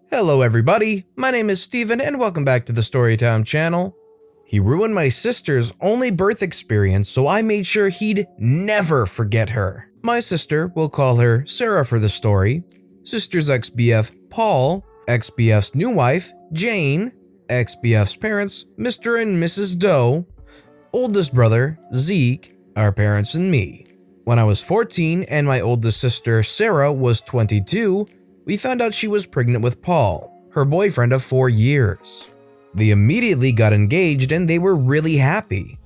Hello everybody, my name is Steven and welcome back to the Storytime channel. He ruined my sister's only birth experience, so I made sure he'd never forget her. My sister, we'll call her Sarah for the story, sister's ex-BF Paul, ex-BF's new wife Jane, ex-BF's parents Mr. and Mrs. Doe, oldest brother Zeke, our parents and me. When I was 14 and my oldest sister Sarah was 22, we found out she was pregnant with Paul, her boyfriend of 4 years. They immediately got engaged and they were really happy.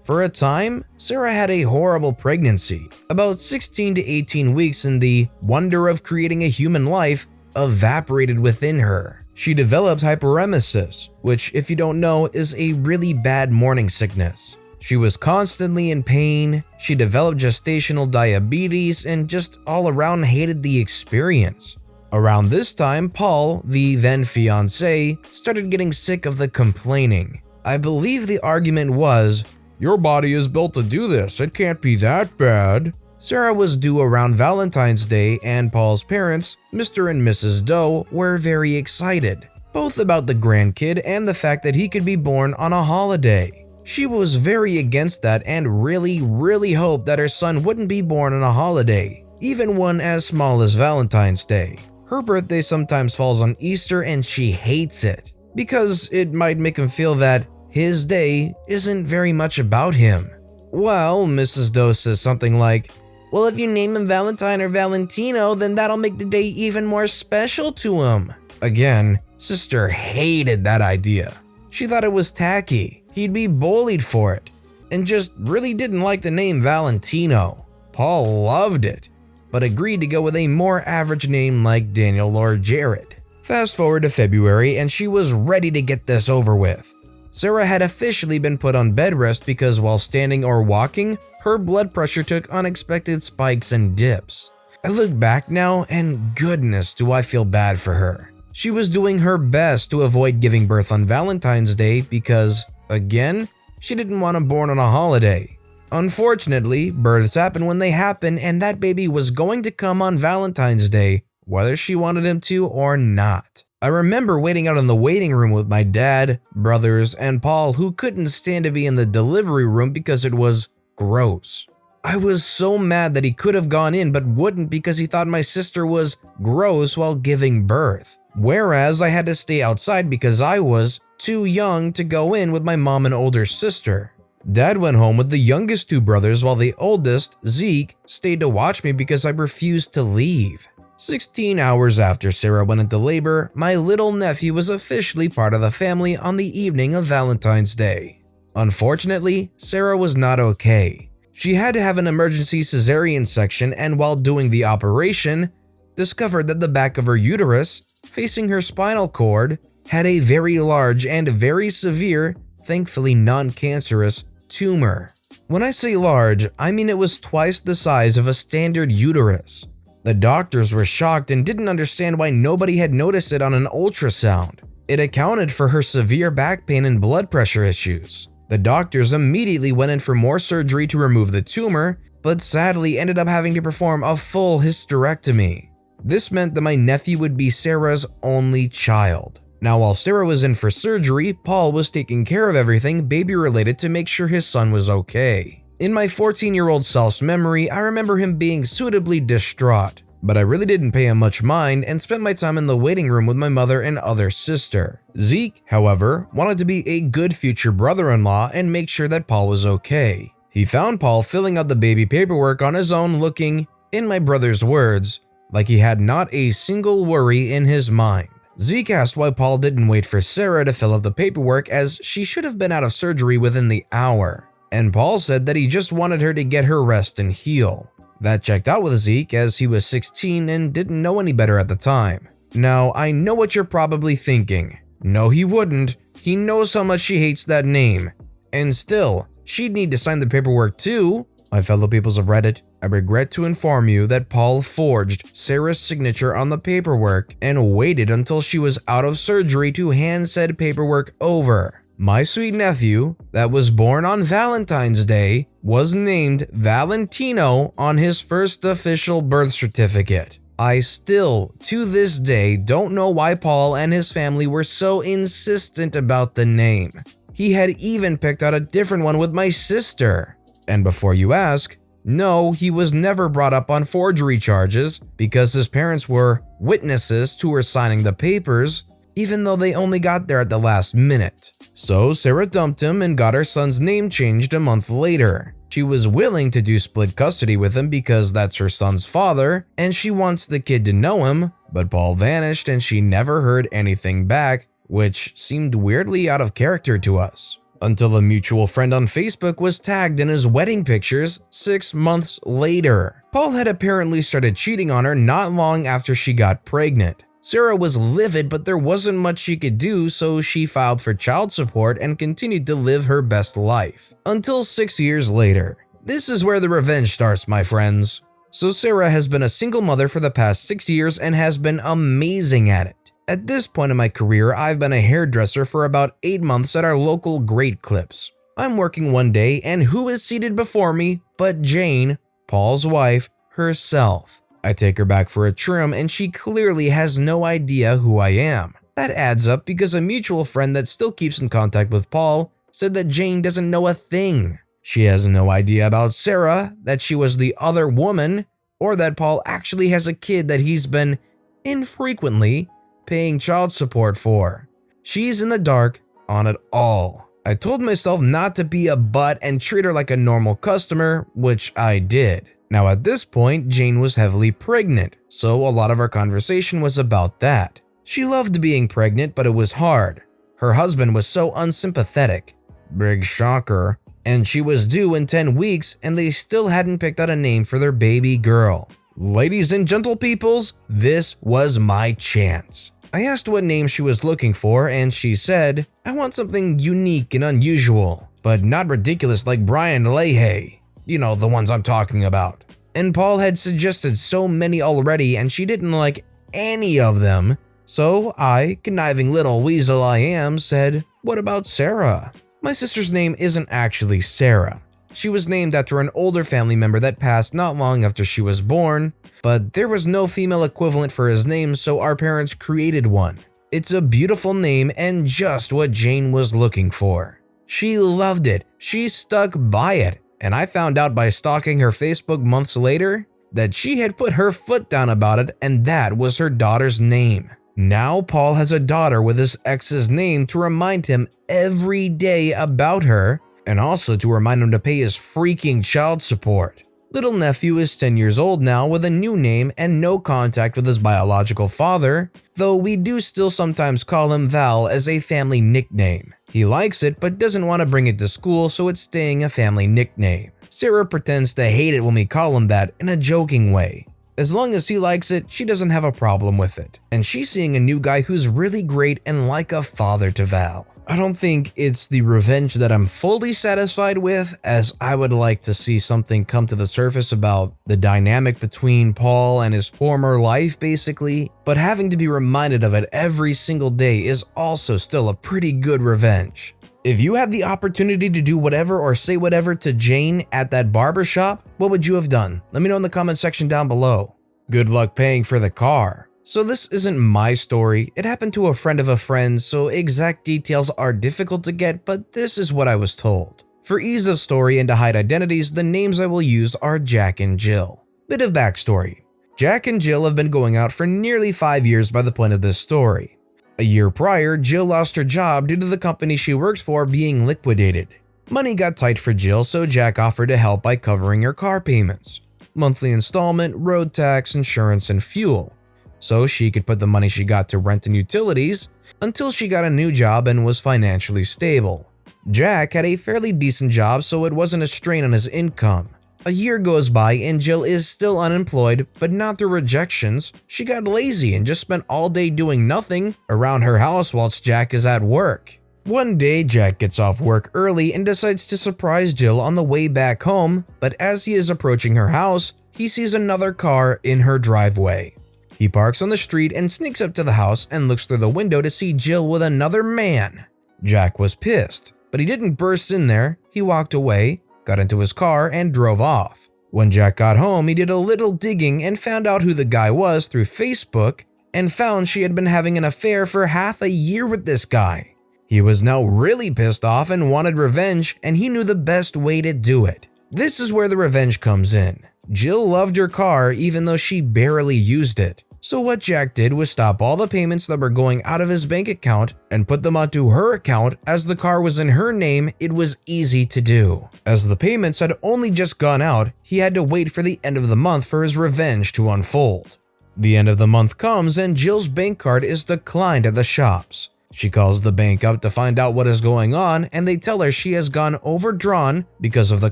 For a time, Sarah had a horrible pregnancy. About 16 to 18 weeks and the wonder of creating a human life evaporated within her. She developed hyperemesis, which if you don't know is a really bad morning sickness. She was constantly in pain, she developed gestational diabetes and just all around hated the experience. Around this time, Paul, the then fiancé, started getting sick of the complaining. I believe the argument was, "Your body is built to do this, it can't be that bad." Sarah was due around Valentine's Day and Paul's parents, Mr. and Mrs. Doe, were very excited, both about the grandkid and the fact that he could be born on a holiday. She was very against that and really hoped that her son wouldn't be born on a holiday, even one as small as Valentine's Day. Her birthday sometimes falls on Easter and she hates it, because it might make him feel that his day isn't very much about him. Well, Mrs. Doe says something like, "Well, if you name him Valentine or Valentino, then that'll make the day even more special to him." Again, sister hated that idea. She thought it was tacky, he'd be bullied for it, and just really didn't like the name Valentino. Paul loved it, but agreed to go with a more average name like Daniel or Jared. Fast forward to February and she was ready to get this over with. Sarah had officially been put on bed rest because while standing or walking, her blood pressure took unexpected spikes and dips. I look back now and goodness do I feel bad for her. She was doing her best to avoid giving birth on Valentine's Day because, again, she didn't want him born on a holiday. Unfortunately, births happen when they happen and that baby was going to come on Valentine's Day, whether she wanted him to or not. I remember waiting out in the waiting room with my dad, brothers, and Paul, who couldn't stand to be in the delivery room because it was gross. I was so mad that he could have gone in but wouldn't because he thought my sister was gross while giving birth. Whereas I had to stay outside because I was too young to go in with my mom and older sister. Dad went home with the youngest 2 brothers while the oldest, Zeke, stayed to watch me because I refused to leave. 16 hours after Sarah went into labor, my little nephew was officially part of the family on the evening of Valentine's Day. Unfortunately, Sarah was not okay. She had to have an emergency cesarean section and while doing the operation, discovered that the back of her uterus, facing her spinal cord, had a very large and very severe, thankfully non-cancerous, tumor. When I say large, I mean it was twice the size of a standard uterus. The doctors were shocked and didn't understand why nobody had noticed it on an ultrasound. It accounted for her severe back pain and blood pressure issues. The doctors immediately went in for more surgery to remove the tumor, but sadly ended up having to perform a full hysterectomy. This meant that my nephew would be Sarah's only child. Now, while Sarah was in for surgery, Paul was taking care of everything baby-related to make sure his son was okay. In my 14-year-old self's memory, I remember him being suitably distraught, but I really didn't pay him much mind and spent my time in the waiting room with my mother and other sister. Zeke, however, wanted to be a good future brother-in-law and make sure that Paul was okay. He found Paul filling out the baby paperwork on his own looking, in my brother's words, like he had not a single worry in his mind. Zeke asked why Paul didn't wait for Sarah to fill out the paperwork as she should have been out of surgery within the hour, and Paul said that he just wanted her to get her rest and heal. That checked out with Zeke as he was 16 and didn't know any better at the time. Now, I know what you're probably thinking. No, he wouldn't. He knows how much she hates that name. And still, she'd need to sign the paperwork too. My fellow peoples of Reddit, I regret to inform you that Paul forged Sarah's signature on the paperwork and waited until she was out of surgery to hand said paperwork over. My sweet nephew, that was born on Valentine's Day, was named Valentino on his first official birth certificate. I still, to this day, don't know why Paul and his family were so insistent about the name. He had even picked out a different one with my sister. And before you ask, no, he was never brought up on forgery charges because his parents were witnesses to her signing the papers, even though they only got there at the last minute. So Sarah dumped him and got her son's name changed a month later. She was willing to do split custody with him because that's her son's father and she wants the kid to know him, but Paul vanished and she never heard anything back, which seemed weirdly out of character to us. Until a mutual friend on Facebook was tagged in his wedding pictures 6 months later. Paul had apparently started cheating on her not long after she got pregnant. Sarah was livid, but there wasn't much she could do, so she filed for child support and continued to live her best life. Until 6 years later. This is where the revenge starts, my friends. So Sarah has been a single mother for the past 6 years and has been amazing at it. At this point in my career, I've been a hairdresser for about 8 months at our local Great Clips. I'm working one day, and who is seated before me but Jane, Paul's wife, herself. I take her back for a trim and she clearly has no idea who I am. That adds up because a mutual friend that still keeps in contact with Paul said that Jane doesn't know a thing. She has no idea about Sarah, that she was the other woman, or that Paul actually has a kid that he's been infrequently paying child support for. She's in the dark on it all. I told myself not to be a butt and treat her like a normal customer, which I did. Now at this point, Jane was heavily pregnant, so a lot of our conversation was about that. She loved being pregnant, but it was hard. Her husband was so unsympathetic. Big shocker. And she was due in 10 weeks and they still hadn't picked out a name for their baby girl. Ladies and gentle peoples, this was my chance. I asked what name she was looking for and she said, I want something unique and unusual, but not ridiculous like Brian Leahy. You know, the ones I'm talking about. And Paul had suggested so many already and she didn't like any of them. So I, conniving little weasel I am, said, what about Sarah? My sister's name isn't actually Sarah. She was named after an older family member that passed not long after she was born, but there was no female equivalent for his name, so our parents created one. It's a beautiful name and just what Jane was looking for. She loved it. She stuck by it. And I found out by stalking her Facebook months later that she had put her foot down about it and that was her daughter's name. Now Paul has a daughter with his ex's name to remind him every day about her and also to remind him to pay his freaking child support. Little nephew is 10 years old now with a new name and no contact with his biological father, though we do still sometimes call him Val as a family nickname. He likes it but doesn't want to bring it to school, so it's staying a family nickname. Sarah pretends to hate it when we call him that in a joking way. As long as he likes it, she doesn't have a problem with it. And she's seeing a new guy who's really great and like a father to Val. I don't think it's the revenge that I'm fully satisfied with, as I would like to see something come to the surface about the dynamic between Paul and his former life basically, but having to be reminded of it every single day is also still a pretty good revenge. If you had the opportunity to do whatever or say whatever to Jane at that barbershop, what would you have done? Let me know in the comment section down below. Good luck paying for the car. So this isn't my story, it happened to a friend of a friend, so exact details are difficult to get, but this is what I was told. For ease of story and to hide identities, the names I will use are Jack and Jill. Bit of backstory. Jack and Jill have been going out for nearly 5 years by the point of this story. A year prior, Jill lost her job due to the company she works for being liquidated. Money got tight for Jill, so Jack offered to help by covering her car payments, monthly installment, road tax, insurance, and fuel, so she could put the money she got to rent and utilities until she got a new job and was financially stable. Jack had a fairly decent job, so it wasn't a strain on his income. A year goes by and Jill is still unemployed, but not through rejections. She got lazy and just spent all day doing nothing around her house whilst Jack is at work. One day, Jack gets off work early and decides to surprise Jill on the way back home, but as he is approaching her house, he sees another car in her driveway. He parks on the street and sneaks up to the house and looks through the window to see Jill with another man. Jack was pissed, but he didn't burst in there. He walked away, got into his car, and drove off. When Jack got home, he did a little digging and found out who the guy was through Facebook and found she had been having an affair for half a year with this guy. He was now really pissed off and wanted revenge, and he knew the best way to do it. This is where the revenge comes in. Jill loved her car even though she barely used it. So what Jack did was stop all the payments that were going out of his bank account and put them onto her account. As the car was in her name, it was easy to do. As the payments had only just gone out, he had to wait for the end of the month for his revenge to unfold. The end of the month comes and Jill's bank card is declined at the shops. She calls the bank up to find out what is going on, and they tell her she has gone overdrawn because of the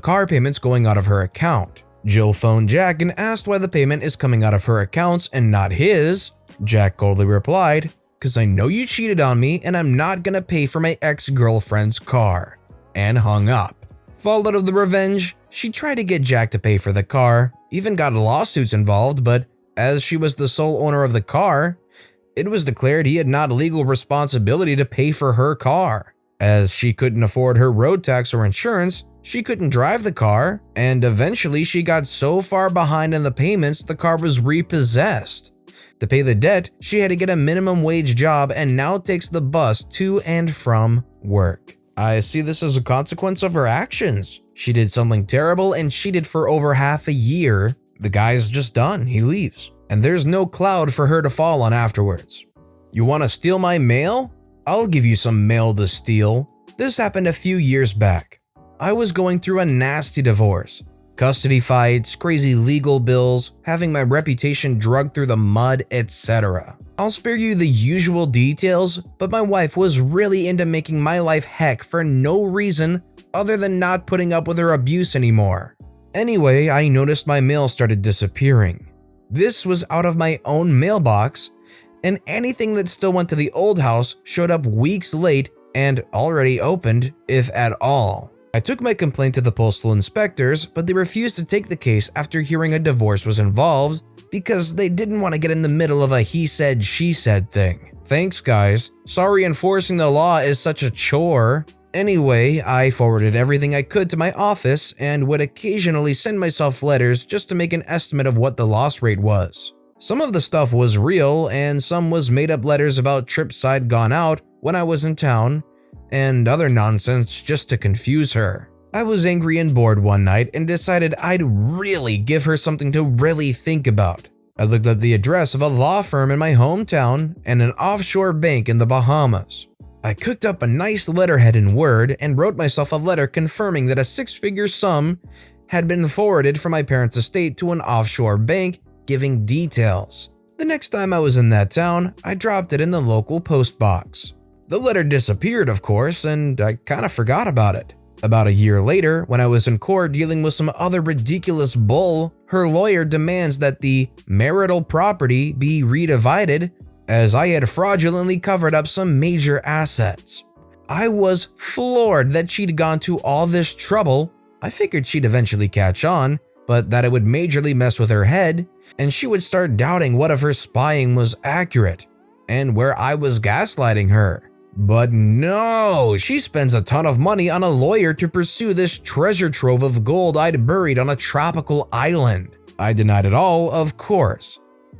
car payments going out of her account. Jill phoned Jack and asked why the payment is coming out of her accounts and not his. Jack coldly replied, "'Cause I know you cheated on me and I'm not gonna pay for my ex-girlfriend's car," and hung up. Followed of the revenge, she tried to get Jack to pay for the car, even got lawsuits involved, but as she was the sole owner of the car, it was declared he had not legal responsibility to pay for her car. As she couldn't afford her road tax or insurance, she couldn't drive the car, and eventually she got so far behind in the payments the car was repossessed. To pay the debt, she had to get a minimum wage job and now takes the bus to and from work. I see this as a consequence of her actions. She did something terrible and cheated for over half a year. The guy's just done, he leaves, and there's no cloud for her to fall on afterwards. You want to steal my mail? I'll give you some mail to steal. This happened a few years back. I was going through a nasty divorce. Custody fights, crazy legal bills, having my reputation dragged through the mud, etc. I'll spare you the usual details, but my wife was really into making my life heck for no reason other than not putting up with her abuse anymore. Anyway, I noticed my mail started disappearing. This was out of my own mailbox, and anything that still went to the old house showed up weeks late and already opened, if at all. I took my complaint to the postal inspectors, but they refused to take the case after hearing a divorce was involved because they didn't want to get in the middle of a he said, she said thing. Thanks, guys. Sorry enforcing the law is such a chore. Anyway, I forwarded everything I could to my office and would occasionally send myself letters just to make an estimate of what the loss rate was. Some of the stuff was real and some was made up letters about trips I'd gone out when I was in town, and other nonsense just to confuse her. I was angry and bored one night and decided I'd really give her something to really think about. I looked up the address of a law firm in my hometown and an offshore bank in the Bahamas. I cooked up a nice letterhead in Word and wrote myself a letter confirming that a six-figure sum had been forwarded from my parents' estate to an offshore bank, giving details. The next time I was in that town, I dropped it in the local post box. The letter disappeared, of course, and I kind of forgot about it. About a year later, when I was in court dealing with some other ridiculous bull, her lawyer demands that the marital property be redivided as I had fraudulently covered up some major assets. I was floored that she'd gone to all this trouble. I figured she'd eventually catch on, but that it would majorly mess with her head, and she would start doubting what if her spying was accurate, and where I was gaslighting her. But no, she spends a ton of money on a lawyer to pursue this treasure trove of gold I'd buried on a tropical island. I denied it all, of course.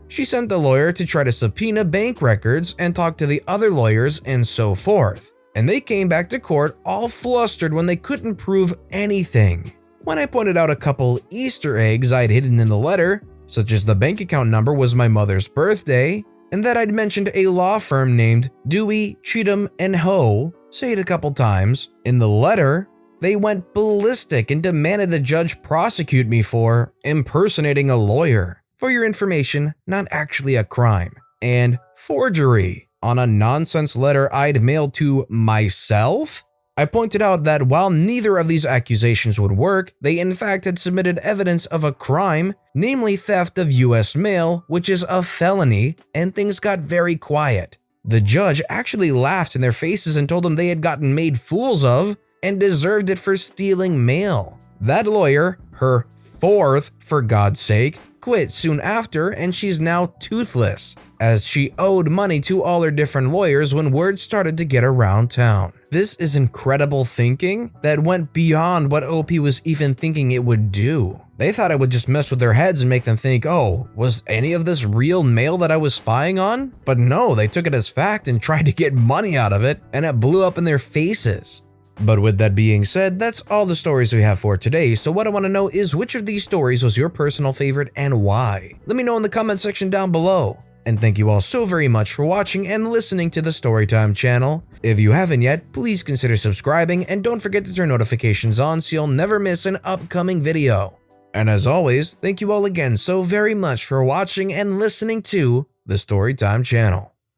She sent the lawyer to try to subpoena bank records and talk to the other lawyers and so forth. And they came back to court all flustered when they couldn't prove anything. When I pointed out a couple Easter eggs I'd hidden in the letter, such as the bank account number was my mother's birthday, and that I'd mentioned a law firm named Dewey, Cheatham & Ho, say it a couple times, in the letter, they went ballistic and demanded the judge prosecute me for impersonating a lawyer. For your information, not actually a crime, and forgery on a nonsense letter I'd mailed to myself. I pointed out that while neither of these accusations would work, they in fact had submitted evidence of a crime, namely theft of US mail, which is a felony, and things got very quiet. The judge actually laughed in their faces and told them they had gotten made fools of and deserved it for stealing mail. That lawyer, her fourth for God's sake, quit soon after, and she's now toothless, as she owed money to all her different lawyers when word started to get around town. This is incredible thinking that went beyond what OP was even thinking it would do. They thought I would just mess with their heads and make them think, oh, was any of this real mail that I was spying on? But no, they took it as fact and tried to get money out of it, and it blew up in their faces. But with that being said, that's all the stories we have for today, so what I want to know is which of these stories was your personal favorite and why? Let me know in the comment section down below. And thank you all so very much for watching and listening to the Storytime channel. If you haven't yet, please consider subscribing and don't forget to turn notifications on so you'll never miss an upcoming video. And as always, thank you all again so very much for watching and listening to the Storytime channel.